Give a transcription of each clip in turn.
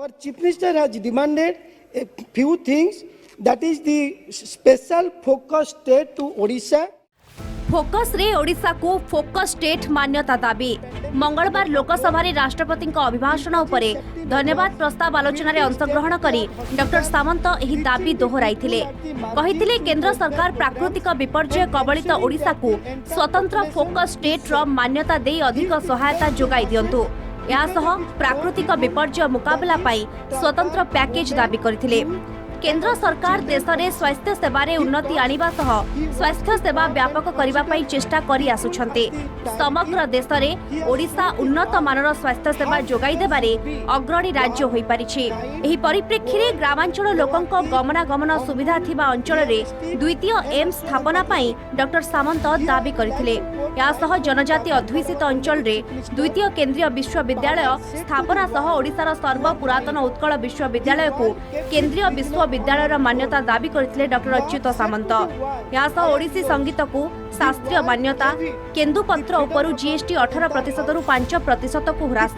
Our Chief Minister has demanded a few things, that is the special focus state to Odisha. Focus रे ओडिशा को focus state मान्यता दाबी मंगलवार लोकसभा रे राष्ट्रपति अभिभाषण उपरे धन्यवाद प्रस्ताव आलोचना रे अंशग्रहण करी डॉक्टर सामंत एही दाबी दोहराइथिले कहिथिले केंद्र सरकार प्राकृतिक विपर्यय कबलित ओडिशा को स्वतंत्र फोकस स्टेट रो मान्यता दे अधिक सहायता जोगाई दियंतु यासह प्राकृतिक विपर्यय मुकाबला पाई स्वतंत्र पैकेज दाबी करथिले केंद्र सरकार देश में स्वास्थ्य सेवा उन्नति आनिबा सह स्वास्थ्य सेवा व्यापक करबा पई चेष्टा करि आसुछन्ते समग्र देश में ओडिशा उन्नत मानर स्वास्थ्य सेवा जोगाई देबारे अग्रणी राज्य होई परिछि एही परिप्रेक्षी रे ग्रामांचल लोकंक गमनागमन सुविधा थिबा अंचल रे द्वितीय एम्स स्थापना पई डॉक्टर सामंत दाबी करथिले यासह जनजाति अध्युषित अंचल रे द्वितीय केंद्रीय विश्वविद्यालय स्थापना सह ओडिशार सर्वपुरातन उत्कल विश्वविद्यालय को केंद्रीय विश्वविद्यालय मान्यता दाबी करथिले डॉक्टर अच्युत सामंत यासह ओडिसी संगीत को शास्त्रीय मान्यता केन्दुपत्र उपरु जीएसटी 18% रु 5% को ह्रास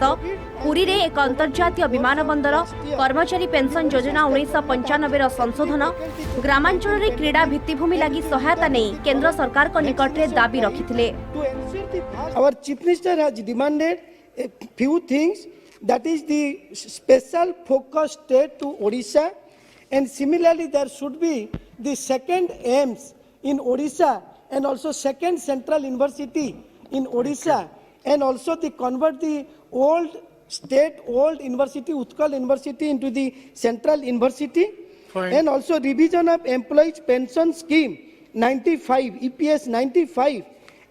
पुरी रे एक अंतर्जातीय विमान बंदर कर्मचारी पेंशन योजना 1995 संशोधन ग्रामांचल रे क्रीड़ा भित्तिभूमि लागि सहायता नै केंद्र सरकार को निकट रे दाबी रखिथिले। Our Chief Minister has demanded a few things, that is the special focus state to Odisha, and similarly there should be the second AIIMS in Odisha and also second Central University in Odisha, and also the convert the old university Utkal University into the Central University. Fine. And also revision of employees pension scheme 95 EPS 95,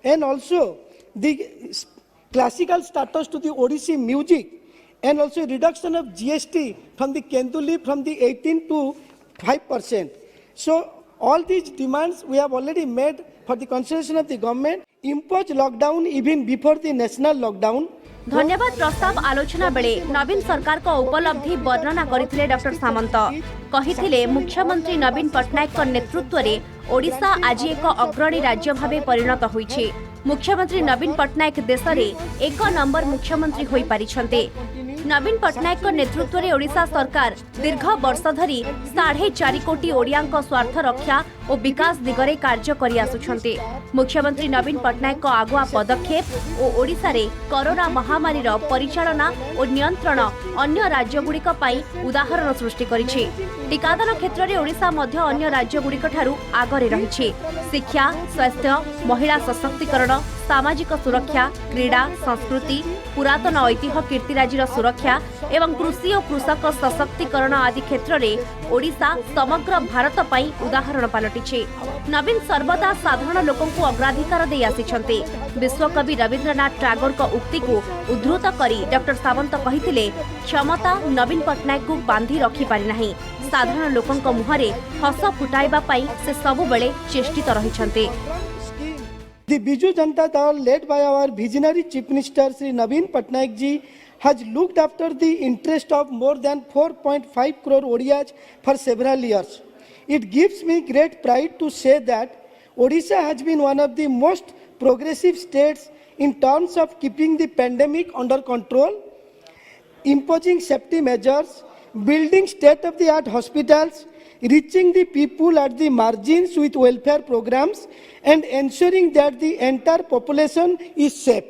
and also the classical status to the Odissi music, and also reduction of GST from the Kenduli from the 18 to 5%. So all these demands we have already made for the consideration of the government. Impose lockdown even before the national lockdown. धन्यवाद प्रस्ताव आलोचना बेले नवीन सरकार को उपलब्धि वर्णना करथिले doctor सामंत कहिथिले मुख्यमंत्री नवीन पटनायक नेतृत्व रे ओडिशा आज एक अग्रणी राज्य भावे परिणत होईछि मुख्यमंत्री नवीन पटनायक देश रे एक नंबर मुख्यमंत्री होई पारिछन्ते नवीन पटनायक नेतृत्व रे ओडिशा सरकार दीर्घ वर्ष धरी 4.5 कोटी ओडियांक स्वार्थ रक्षा और विकास दिगरे कार्य करि आसुछन्ते मुख्यमंत्री नवीन पटनायक आगुआ पदक्षेप और ओडिशा रे कोरोना महामारी रो परिचालना और नियंत्रण अन्य राज्यगुड़िक पई उदाहरण सृष्टि करिछि टीकादान क्षेत्र रे ओडिशा मध्य अन्य राज्यगुड़िक ठारू आगरे रहिछि शिक्षा स्वास्थ्य महिला सशक्तिकरण सामाजिक सुरक्षा क्रीड़ा संस्कृति पुरातन ऐतिह्य कीर्तिराजीर सुरक्षा एवं कृषि और कृषक सशक्तिकरण आदि क्षेत्र में ओडिशा समग्र भारत पई उदाहरण पलटिछि नवीन सर्वदा साधारण लोकों को अग्राधिकार दे आसिछन्ते विश्वकवि रविन्द्रनाथ टैगोर को उक्ति को उद्धृत करी डॉक्टर सामंत कहिथिले क्षमता नवीन पटनायक को बांधी रखि पारि नाही साधारण लोकों मुहरे हस फुटाइबा पई से सबु बेले चेष्टित रहिछन्ते। The Biju Janata Dal, led by our visionary Chief Minister Sri Naveen Patnaik ji, has looked after the interest of more than 4.5 crore Odiyas for several years. It gives me great pride to say that Odisha has been one of the most progressive states in terms of keeping the pandemic under control, imposing safety measures, building state-of-the-art hospitals, reaching the people at the margins with welfare programs, and ensuring that the entire population is safe.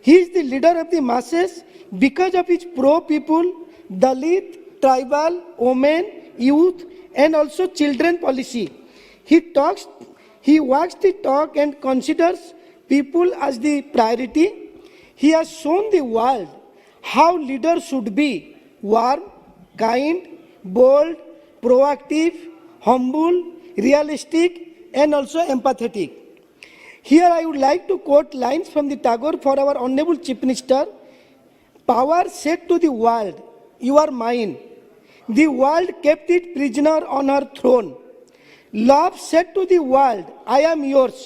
He is the leader of the masses because of his pro-people, Dalit, tribal, women, youth, and also children policy. He walks the talk and considers people as the priority. He has shown the world how leaders should be: warm, kind, bold, proactive, humble, realistic, and also empathetic. Here I would like to quote lines from the Tagore for our Honorable Chief Minister. Power said to the world, "You are mine." The world kept it prisoner on her throne. Love said to the world, "I am yours."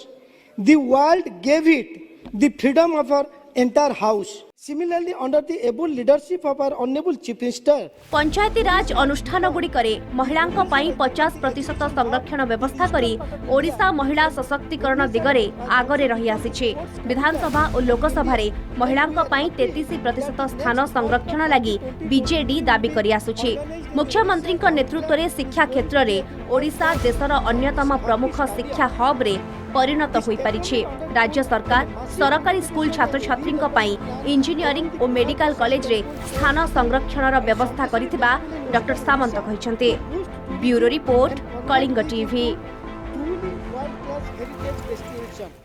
The world gave it the freedom of her entire house. Similarly, under the able leadership of our Honorable Chief Minister, पंचायती राज अनुष्ठान गुड़िकरे महिलांक पई 50% संरक्षण व्यवस्था करी ओडिशा महिला सशक्तिकरण दिगरे आगरे रही आसिछे। विधानसभा और लोकसभा रे महिलांक पई 33% स्थान संरक्षण लागि बीजेडी दाबी करी आसुछे। मुख्यमंत्री नेतृत्व रे शिक्षा क्षेत्र रे ओडिशा देशर अन्यतम प्रमुख शिक्षा हब रे परिणत होई परिछे। राज्य सरकार सरकारी स्कूल छात्र छात्री पई इंजीनियरिंग और मेडिकल कॉलेज रे स्थान संरक्षण व्यवस्था करिथिबा डॉक्टर सामंत कहिसंते। Bureau report Kalinga TV. truly world-class heritage destination.